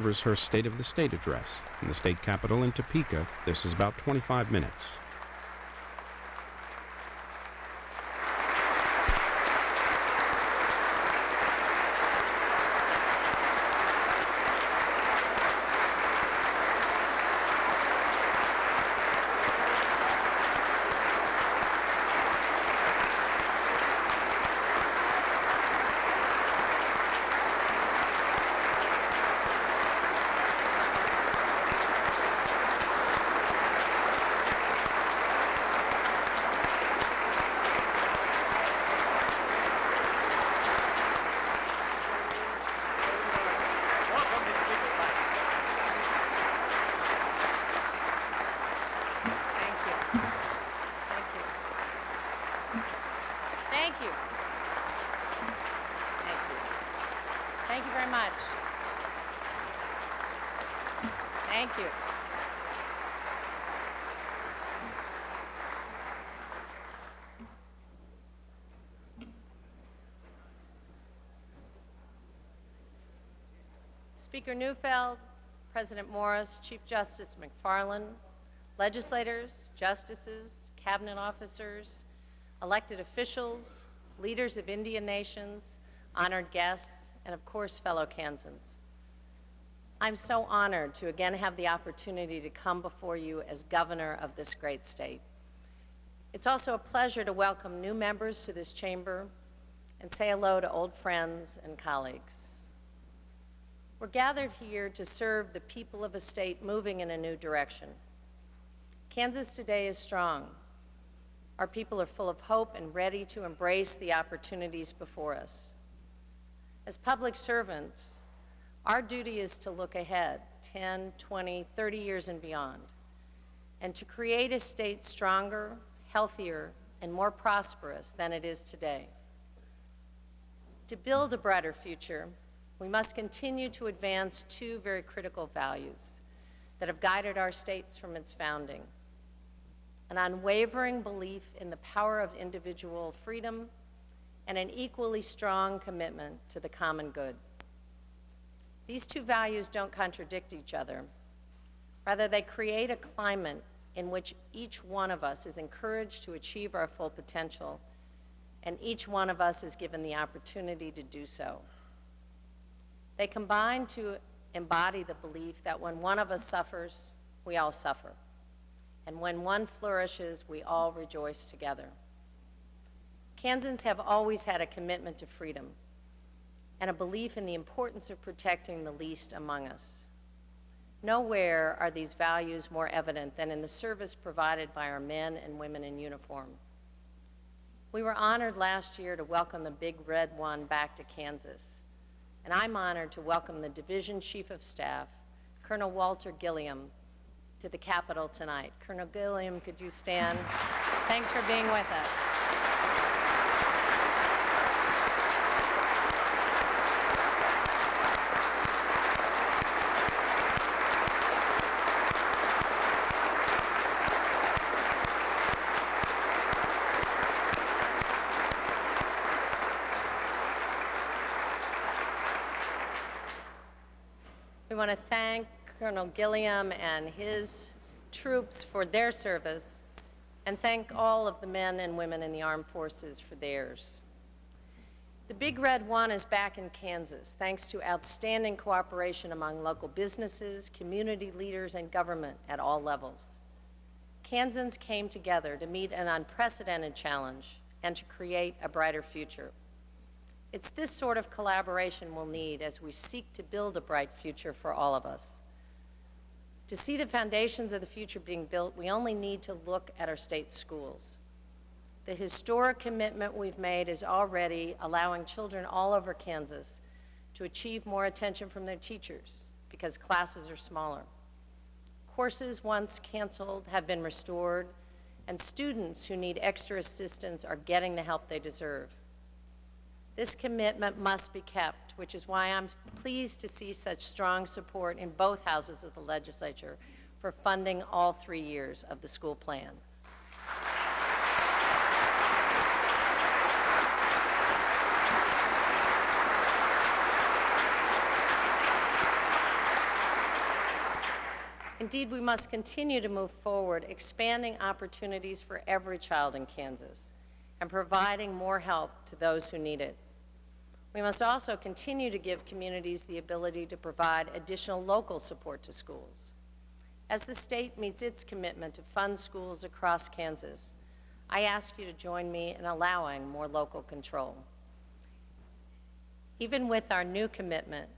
delivers her State of the State address. In the state capitol in Topeka, this is about 25 minutes. Thank you very much. Thank you. Speaker Neufeld, President Morris, Chief Justice McFarland, legislators, justices, cabinet officers, elected officials, leaders of Indian nations, honored guests, and of course, fellow Kansans. I'm so honored to again have the opportunity to come before you as governor of this great state. It's also a pleasure to welcome new members to this chamber and say hello to old friends and colleagues. We're gathered here to serve the people of a state moving in a new direction. Kansas today is strong. Our people are full of hope and ready to embrace the opportunities before us. As public servants, our duty is to look ahead 10, 20, 30 years and beyond, and to create a state stronger, healthier, and more prosperous than it is today. To build a brighter future, we must continue to advance two very critical values that have guided our states from its founding: an unwavering belief in the power of individual freedom and an equally strong commitment to the common good. These two values don't contradict each other. Rather, they create a climate in which each one of us is encouraged to achieve our full potential, and each one of us is given the opportunity to do so. They combine to embody the belief that when one of us suffers, we all suffer. And when one flourishes, we all rejoice together. Kansans have always had a commitment to freedom and a belief in the importance of protecting the least among us. Nowhere are these values more evident than in the service provided by our men and women in uniform. We were honored last year to welcome the Big Red One back to Kansas, and I'm honored to welcome the Division Chief of Staff, Colonel Walter Gilliam, to the Capitol tonight. Colonel Gilliam, could you stand? Thanks for being with us. We want to thank Colonel Gilliam and his troops for their service, and thank all of the men and women in the armed forces for theirs. The Big Red One is back in Kansas, thanks to outstanding cooperation among local businesses, community leaders, and government at all levels. Kansans came together to meet an unprecedented challenge and to create a brighter future. It's this sort of collaboration we'll need as we seek to build a bright future for all of us. To see the foundations of the future being built, we only need to look at our state schools. The historic commitment we've made is already allowing children all over Kansas to achieve more attention from their teachers because classes are smaller. Courses once canceled have been restored, and students who need extra assistance are getting the help they deserve. This commitment must be kept, which is why I'm pleased to see such strong support in both houses of the legislature for funding all 3 years of the school plan. Indeed, we must continue to move forward, expanding opportunities for every child in Kansas and providing more help to those who need it. We must also continue to give communities the ability to provide additional local support to schools. As the state meets its commitment to fund schools across Kansas, I ask you to join me in allowing more local control. Even with our new commitment,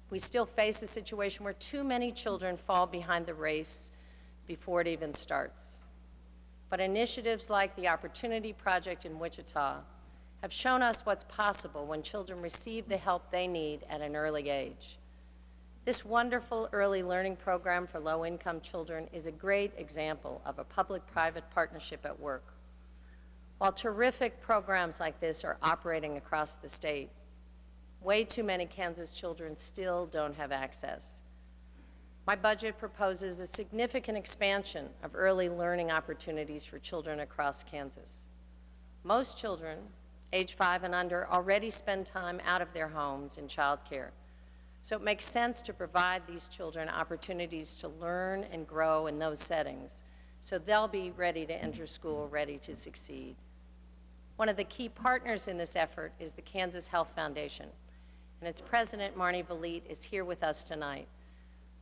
we still face a situation where too many children fall behind the race before it even starts. But initiatives like the Opportunity Project in Wichita have shown us what's possible when children receive the help they need at an early age. This wonderful early learning program for low-income children is a great example of a public-private partnership at work. While terrific programs like this are operating across the state, way too many Kansas children still don't have access. My budget proposes a significant expansion of early learning opportunities for children across Kansas. Most children, age 5 and under, already spend time out of their homes in childcare. So it makes sense to provide these children opportunities to learn and grow in those settings, so they'll be ready to enter school, ready to succeed. One of the key partners in this effort is the Kansas Health Foundation, and its president, Marnie Valite, is here with us tonight.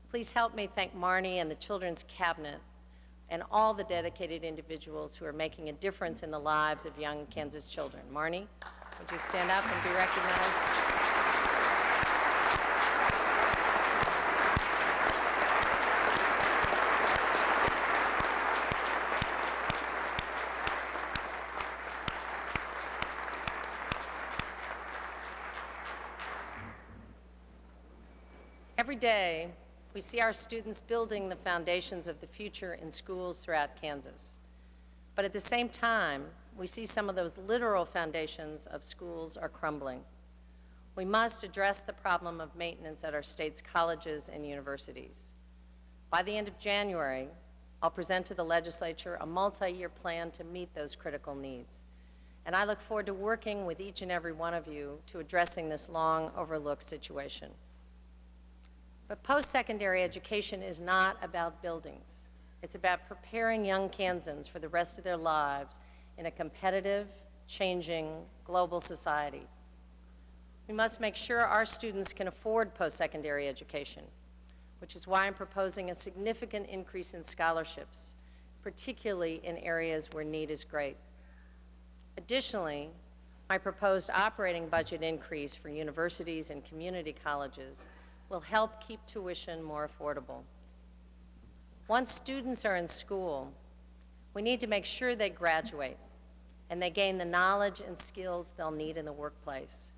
Please help me thank Marnie and the Children's Cabinet and all the dedicated individuals who are making a difference in the lives of young Kansas children. Marnie, would you stand up and be recognized? Every day, we see our students building the foundations of the future in schools throughout Kansas. But at the same time, we see some of those literal foundations of schools are crumbling. We must address the problem of maintenance at our state's colleges and universities. By the end of January, I'll present to the legislature a multi-year plan to meet those critical needs. And I look forward to working with each and every one of you to addressing this long overlooked situation. But post-secondary education is not about buildings. It's about preparing young Kansans for the rest of their lives in a competitive, changing, global society. We must make sure our students can afford post-secondary education, which is why I'm proposing a significant increase in scholarships, particularly in areas where need is great. Additionally, my proposed operating budget increase for universities and community colleges will help keep tuition more affordable. Once students are in school, we need to make sure they graduate and they gain the knowledge and skills they'll need in the workplace.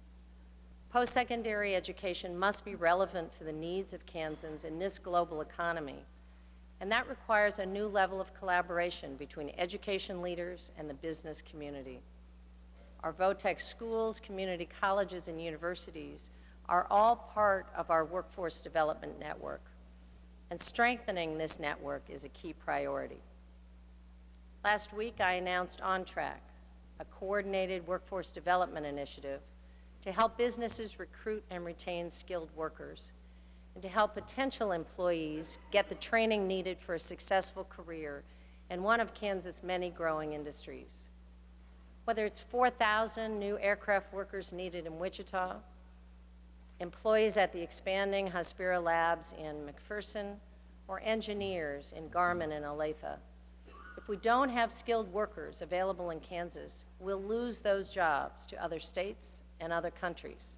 Post-secondary education must be relevant to the needs of Kansans in this global economy, and that requires a new level of collaboration between education leaders and the business community. Our VOTEC schools, community colleges, and universities are all part of our workforce development network, and strengthening this network is a key priority. Last week, I announced On Track, a coordinated workforce development initiative to help businesses recruit and retain skilled workers, and to help potential employees get the training needed for a successful career in one of Kansas' many growing industries. Whether it's 4,000 new aircraft workers needed in Wichita, employees at the expanding Hospira labs in McPherson, or engineers in Garmin and Olathe. If we don't have skilled workers available in Kansas, we'll lose those jobs to other states and other countries.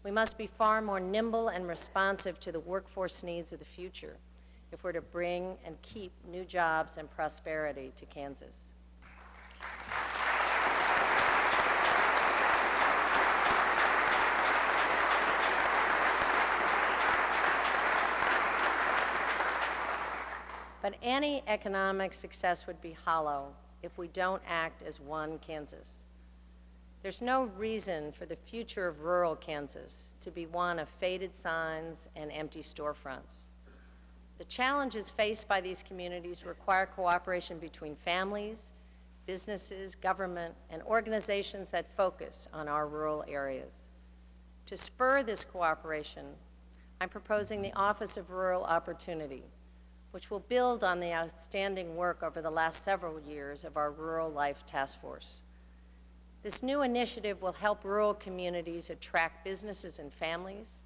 We must be far more nimble and responsive to the workforce needs of the future if we're to bring and keep new jobs and prosperity to Kansas. But any economic success would be hollow if we don't act as one Kansas. There's no reason for the future of rural Kansas to be one of faded signs and empty storefronts. The challenges faced by these communities require cooperation between families, businesses, government, and organizations that focus on our rural areas. To spur this cooperation, I'm proposing the Office of Rural Opportunity, which will build on the outstanding work over the last several years of our Rural Life Task Force. This new initiative will help rural communities attract businesses and families,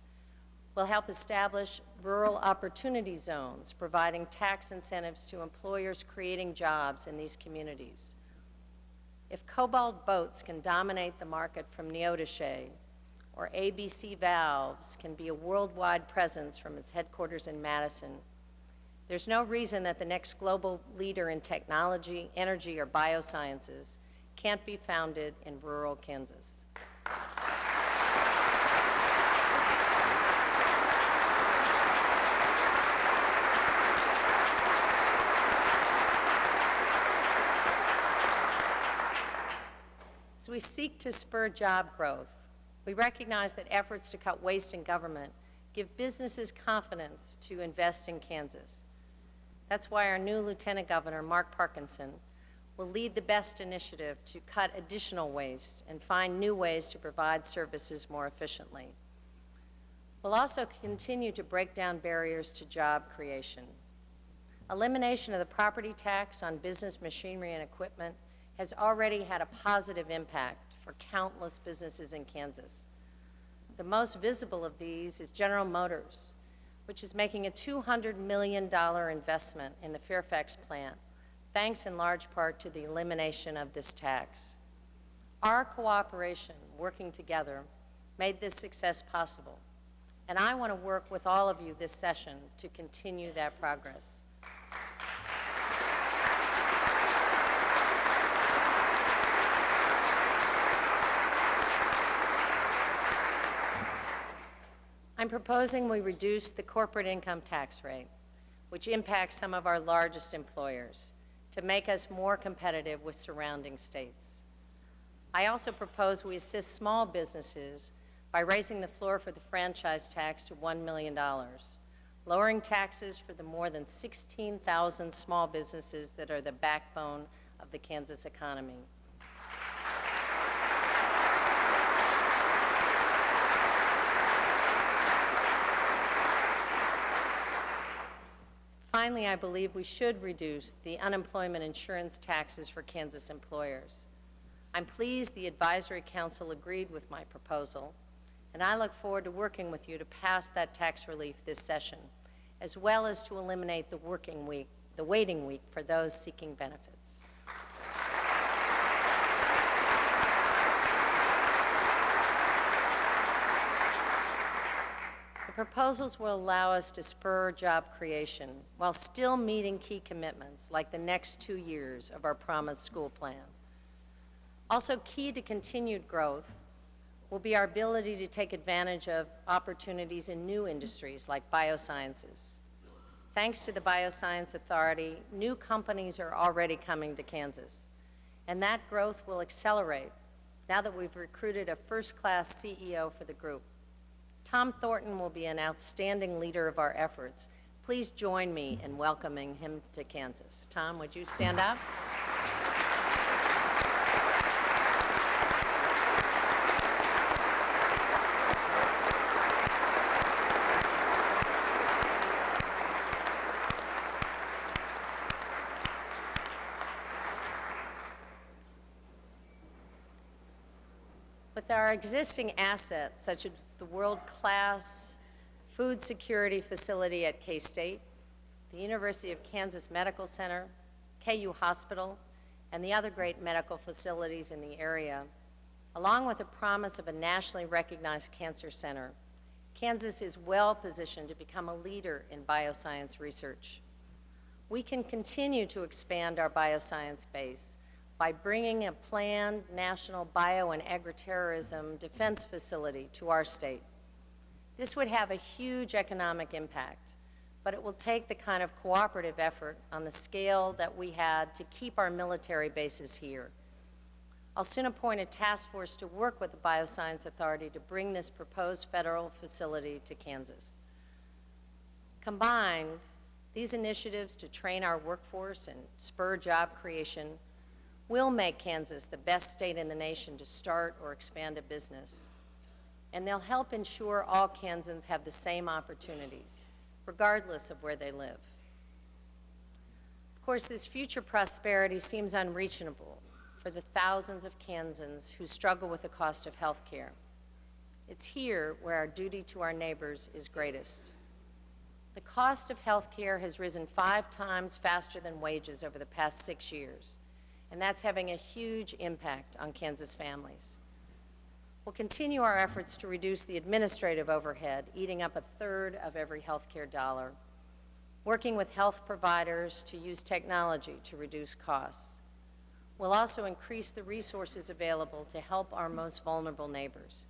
will help establish rural opportunity zones, providing tax incentives to employers creating jobs in these communities. If Cobalt Boats can dominate the market from Neodesha, or ABC Valves can be a worldwide presence from its headquarters in Madison, there's no reason that the next global leader in technology, energy, or biosciences can't be founded in rural Kansas. As we seek to spur job growth, we recognize that efforts to cut waste in government give businesses confidence to invest in Kansas. That's why our new Lieutenant Governor, Mark Parkinson, will lead the BEST initiative to cut additional waste and find new ways to provide services more efficiently. We'll also continue to break down barriers to job creation. Elimination of the property tax on business machinery and equipment has already had a positive impact for countless businesses in Kansas. The most visible of these is General Motors, which is making a $200 million investment in the Fairfax plant, thanks in large part to the elimination of this tax. Our cooperation, working together, made this success possible, and I want to work with all of you this session to continue that progress. I'm proposing we reduce the corporate income tax rate, which impacts some of our largest employers, to make us more competitive with surrounding states. I also propose we assist small businesses by raising the floor for the franchise tax to $1 million, lowering taxes for the more than 16,000 small businesses that are the backbone of the Kansas economy. Finally, I believe we should reduce the unemployment insurance taxes for Kansas employers. I'm pleased the Advisory Council agreed with my proposal, and I look forward to working with you to pass that tax relief this session, as well as to eliminate the waiting week for those seeking benefits. Proposals will allow us to spur job creation while still meeting key commitments like the next 2 years of our Promised School Plan. Also key to continued growth will be our ability to take advantage of opportunities in new industries like biosciences. Thanks to the Bioscience Authority, new companies are already coming to Kansas, and that growth will accelerate now that we've recruited a first-class CEO for the group. Tom Thornton will be an outstanding leader of our efforts. Please join me in welcoming him to Kansas. Tom, would you stand up? With our existing assets, such as the world-class food security facility at K-State, the University of Kansas Medical Center, KU Hospital, and the other great medical facilities in the area, along with the promise of a nationally recognized cancer center, Kansas is well positioned to become a leader in bioscience research. We can continue to expand our bioscience base by bringing a planned national bio and agri-terrorism defense facility to our state. This would have a huge economic impact, but it will take the kind of cooperative effort on the scale that we had to keep our military bases here. I'll soon appoint a task force to work with the Bioscience Authority to bring this proposed federal facility to Kansas. Combined, these initiatives to train our workforce and spur job creation will make Kansas the best state in the nation to start or expand a business. And they'll help ensure all Kansans have the same opportunities, regardless of where they live. Of course, this future prosperity seems unreachable for the thousands of Kansans who struggle with the cost of health care. It's here where our duty to our neighbors is greatest. The cost of health care has risen 5 times faster than wages over the past 6 years, and that's having a huge impact on Kansas families. We'll continue our efforts to reduce the administrative overhead, eating up 1/3 of every health care dollar, working with health providers to use technology to reduce costs. We'll also increase the resources available to help our most vulnerable neighbors,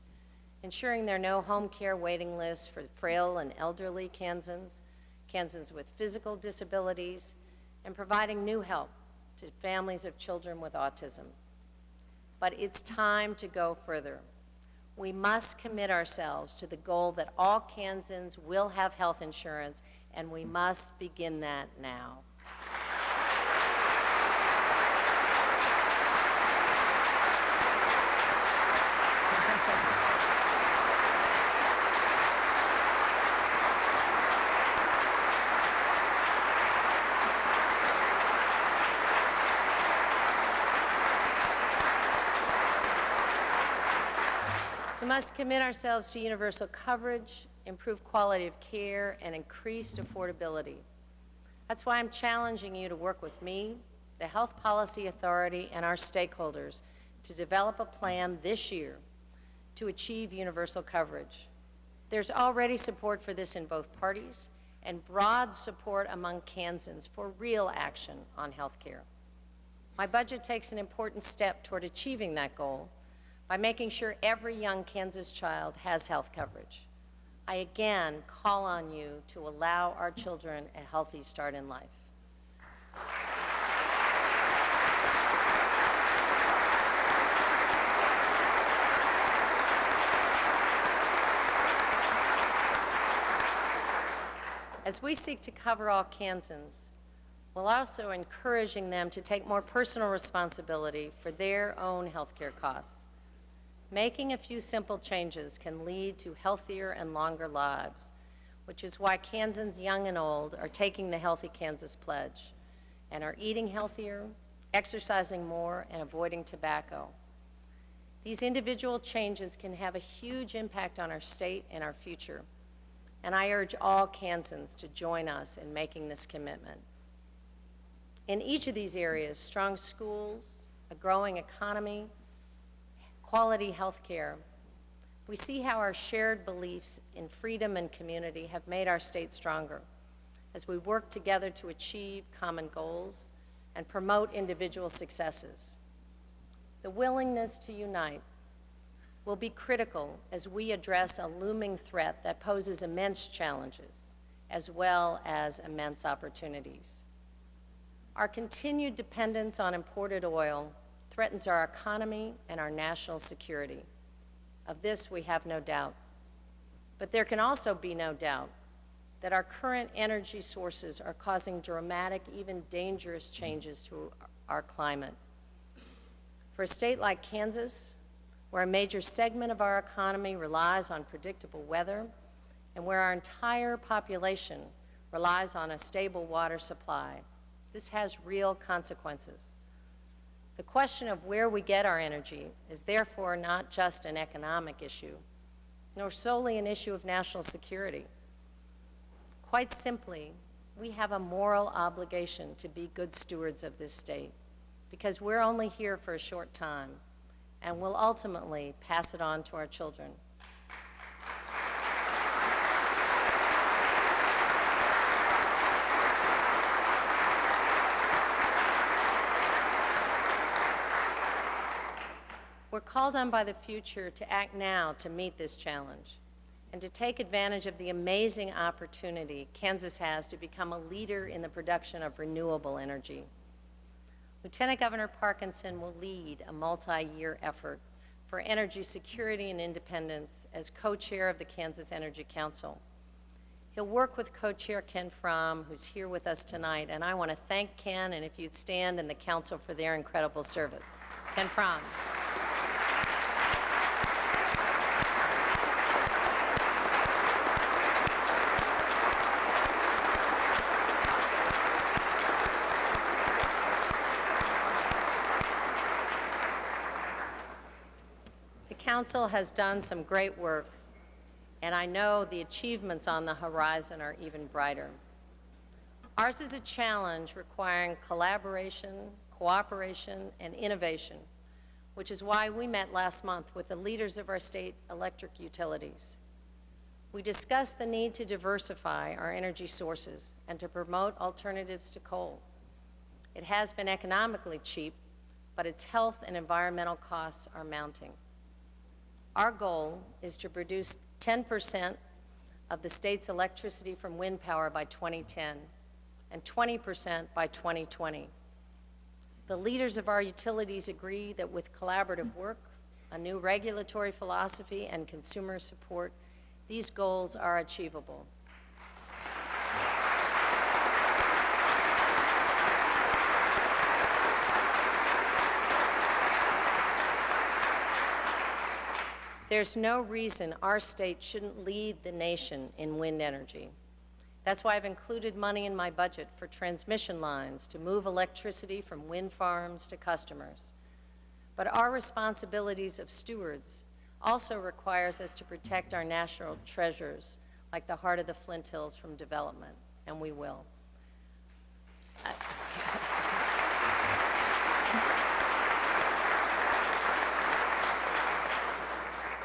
ensuring there are no home care waiting lists for frail and elderly Kansans, Kansans with physical disabilities, and providing new help to families of children with autism. But it's time to go further. We must commit ourselves to the goal that all Kansans will have health insurance, and we must begin that now. We must commit ourselves to universal coverage, improved quality of care, and increased affordability. That's why I'm challenging you to work with me, the Health Policy Authority, and our stakeholders to develop a plan this year to achieve universal coverage. There's already support for this in both parties and broad support among Kansans for real action on health care. My budget takes an important step toward achieving that goal by making sure every young Kansas child has health coverage. I again call on you to allow our children a healthy start in life. As we seek to cover all Kansans, we're also encouraging them to take more personal responsibility for their own health care costs. Making a few simple changes can lead to healthier and longer lives, which is why Kansans young and old are taking the Healthy Kansas Pledge and are eating healthier, exercising more, and avoiding tobacco. These individual changes can have a huge impact on our state and our future, and I urge all Kansans to join us in making this commitment. In each of these areas, strong schools, a growing economy, quality health care, we see how our shared beliefs in freedom and community have made our state stronger as we work together to achieve common goals and promote individual successes. The willingness to unite will be critical as we address a looming threat that poses immense challenges as well as immense opportunities. Our continued dependence on imported oil threatens our economy and our national security. Of this, we have no doubt. But there can also be no doubt that our current energy sources are causing dramatic, even dangerous changes to our climate. For a state like Kansas, where a major segment of our economy relies on predictable weather and where our entire population relies on a stable water supply, this has real consequences. The question of where we get our energy is therefore not just an economic issue, nor solely an issue of national security. Quite simply, we have a moral obligation to be good stewards of this state, because we're only here for a short time, and will ultimately pass it on to our children. We're called on by the future to act now to meet this challenge and to take advantage of the amazing opportunity Kansas has to become a leader in the production of renewable energy. Lieutenant Governor Parkinson will lead a multi-year effort for energy security and independence as co-chair of the Kansas Energy Council. He'll work with co-chair Ken Fromm, who's here with us tonight, and I want to thank Ken, and if you'd stand, and the council for their incredible service. Ken Fromm. Council has done some great work, and I know the achievements on the horizon are even brighter. Ours is a challenge requiring collaboration, cooperation, and innovation, which is why we met last month with the leaders of our state electric utilities. We discussed the need to diversify our energy sources and to promote alternatives to coal. It has been economically cheap, but its health and environmental costs are mounting. Our goal is to produce 10% of the state's electricity from wind power by 2010 and 20% by 2020. The leaders of our utilities agree that with collaborative work, a new regulatory philosophy, and consumer support, these goals are achievable. There's no reason our state shouldn't lead the nation in wind energy. That's why I've included money in my budget for transmission lines to move electricity from wind farms to customers. But our responsibilities of stewards also requires us to protect our national treasures, like the heart of the Flint Hills, from development, and we will.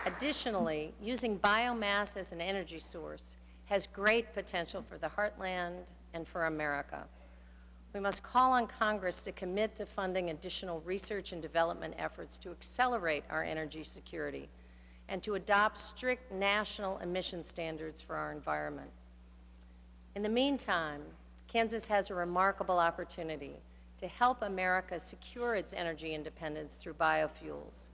Additionally, using biomass as an energy source has great potential for the heartland and for America. We must call on Congress to commit to funding additional research and development efforts to accelerate our energy security and to adopt strict national emission standards for our environment. In the meantime, Kansas has a remarkable opportunity to help America secure its energy independence through biofuels.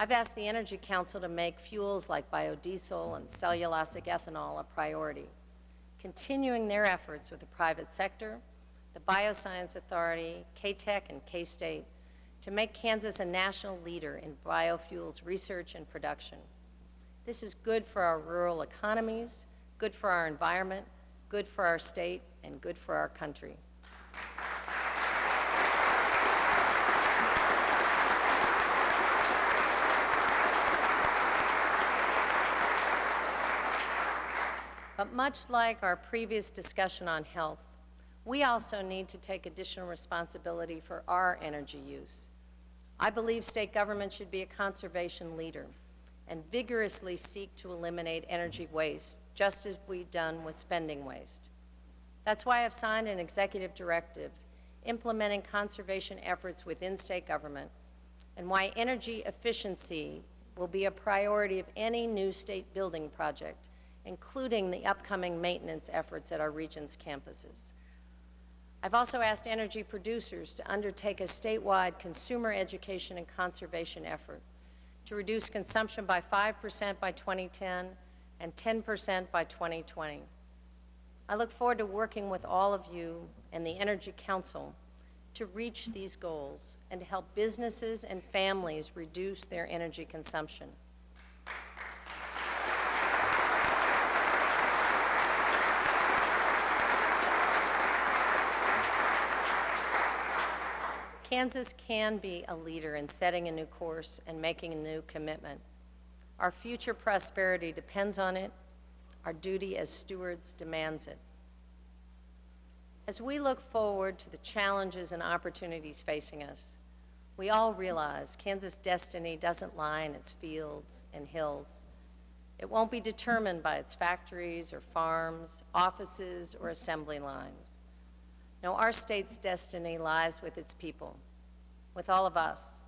I've asked the Energy Council to make fuels like biodiesel and cellulosic ethanol a priority, continuing their efforts with the private sector, the Bioscience Authority, K-Tech, and K-State to make Kansas a national leader in biofuels research and production. This is good for our rural economies, good for our environment, good for our state, and good for our country. But much like our previous discussion on health, we also need to take additional responsibility for our energy use. I believe state government should be a conservation leader and vigorously seek to eliminate energy waste, just as we've done with spending waste. That's why I've signed an executive directive implementing conservation efforts within state government, and why energy efficiency will be a priority of any new state building project, including the upcoming maintenance efforts at our region's campuses. I've also asked energy producers to undertake a statewide consumer education and conservation effort to reduce consumption by 5% by 2010 and 10% by 2020. I look forward to working with all of you and the Energy Council to reach these goals and to help businesses and families reduce their energy consumption. Kansas can be a leader in setting a new course and making a new commitment. Our future prosperity depends on it. Our duty as stewards demands it. As we look forward to the challenges and opportunities facing us, we all realize Kansas' destiny doesn't lie in its fields and hills. It won't be determined by its factories or farms, offices, or assembly lines. No, our state's destiny lies with its people, with all of us.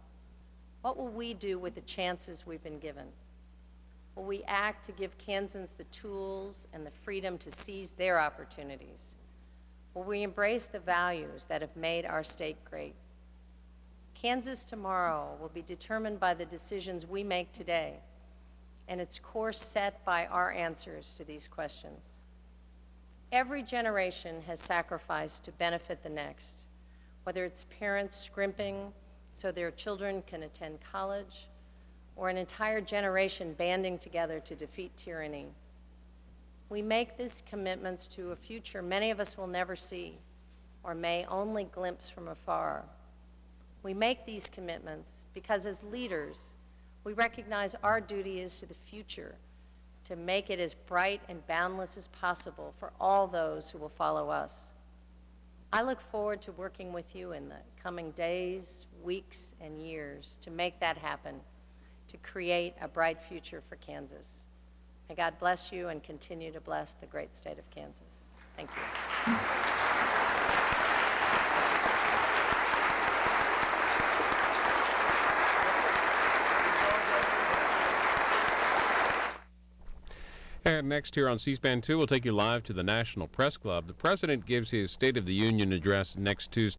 What will we do with the chances we've been given? Will we act to give Kansans the tools and the freedom to seize their opportunities? Will we embrace the values that have made our state great? Kansas tomorrow will be determined by the decisions we make today, and its course set by our answers to these questions. Every generation has sacrificed to benefit the next, whether it's parents scrimping so their children can attend college, or an entire generation banding together to defeat tyranny. We make these commitments to a future many of us will never see, or may only glimpse from afar. We make these commitments because as leaders, We recognize our duty is to the future, to make it as bright and boundless as possible for all those who will follow us. I look forward to working with you in the coming days, weeks, and years to make that happen, to create a bright future for Kansas. May God bless you and continue to bless the great state of Kansas. Thank you. And next here on C-SPAN 2, we'll take you live to the National Press Club. The President gives his State of the Union address next Tuesday.